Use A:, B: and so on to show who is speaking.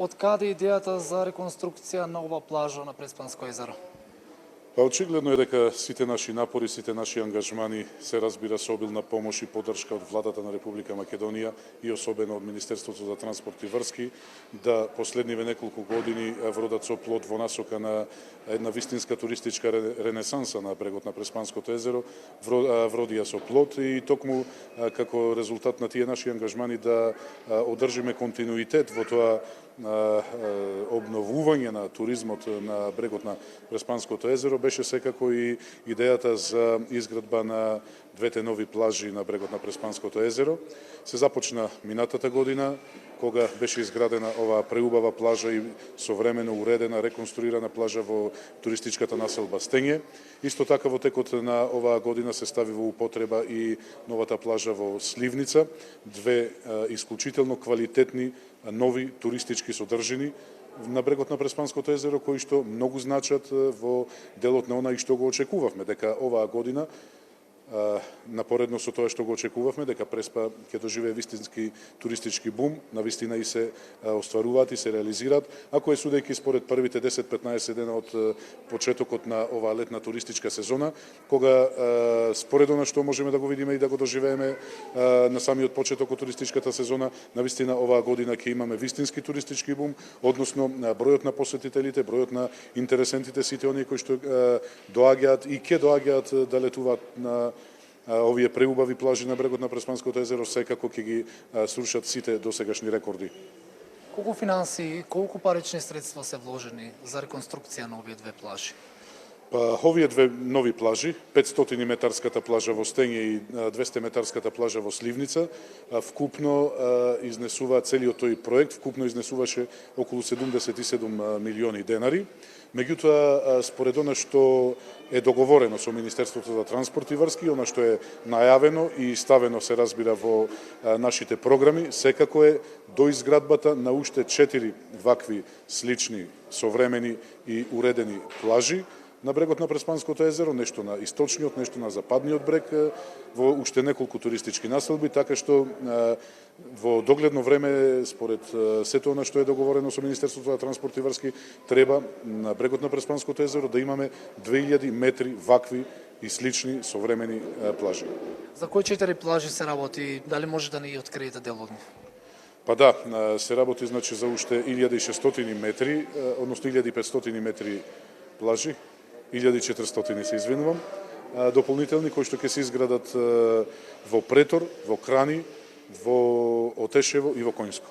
A: Од каде идејата за реконструкција на ова плажа на Преспанско езеро?
B: Па очигледно е дека сите наши напори, сите наши ангажмани се разбира со обилна помош и поддршка од владата на Република Македонија и особено од Министерството за транспорт и врски, да последниве неколку години вродат со плод во насока на една вистинска туристичка ренесанса на брегот на Преспанското езеро, вродија со плод и токму како резултат на тие наши ангажмани да одржиме континуитет во тоа обновување на туризмот на брегот на Преспанското езеро беше секако и идејата за изградба на двете нови плажи на брегот на Преспанското езеро. Се започна минатата година, кога беше изградена оваа преубава плажа и современо уредена, реконструирана плажа во туристичката населба Стење. Исто така во текот на оваа година се стави во употреба и новата плажа во Сливница, две исклучително квалитетни нови туристички содржини на брегот на Преспанското езеро, кои што многу значат во делот на она и што го очекувавме, дека оваа година напоредно со тоа што го очекувавме, дека Преспа ќе доживее вистински туристички бум, навистина и се остваруваат и се реализираат, ако е судејќи според првите 10-15 дена од почетокот на оваа летна туристичка сезона, кога според она што можеме да го видиме и да го доживееме на самиот почеток од туристичката сезона, навистина оваа година ќе имаме вистински туристички бум, односно бројот на посетителите, бројот на интересентите, сите оние кои што доаѓаат и ќе доаѓаат да летуваат на овие преубави плажи на брегот на Преспанското езеро секако ќе ги срушат сите досегашни рекорди.
A: Колку финанси, колку парични средства се вложени за реконструкција на овие две плажи?
B: Па, овие две нови плажи, 500 метарската плажа во Стење и 200 метарската плажа во Сливница, вкупно изнесува целиот тој проект, вкупно изнесуваше околу 77 милиони денари. Меѓутоа, според она што е договорено со Министерството за транспорт и врски, она што е најавено и ставено се разбира во нашите програми, секако е до изградбата на уште 4 вакви слични, современи и уредени плажи на брегот на Преспанското езеро, нешто на источниот, нешто на западниот брег, во уште неколку туристички населби, така што во догледно време, според сето она што е договорено со Министерството за транспорт и врски, треба на брегот на Преспанското езеро да имаме 2000 метри вакви и слични современи плажи.
A: За кои 4 плажи се работи? Дали може да ни откриете дел од нив?
B: Па да, се работи значи за уште 1600 метри, односно 1500 метри плажи, 1400 се извинувам, дополнителни кои што ќе се изградат во Претор, во Крани, во Отешево и во Коњско.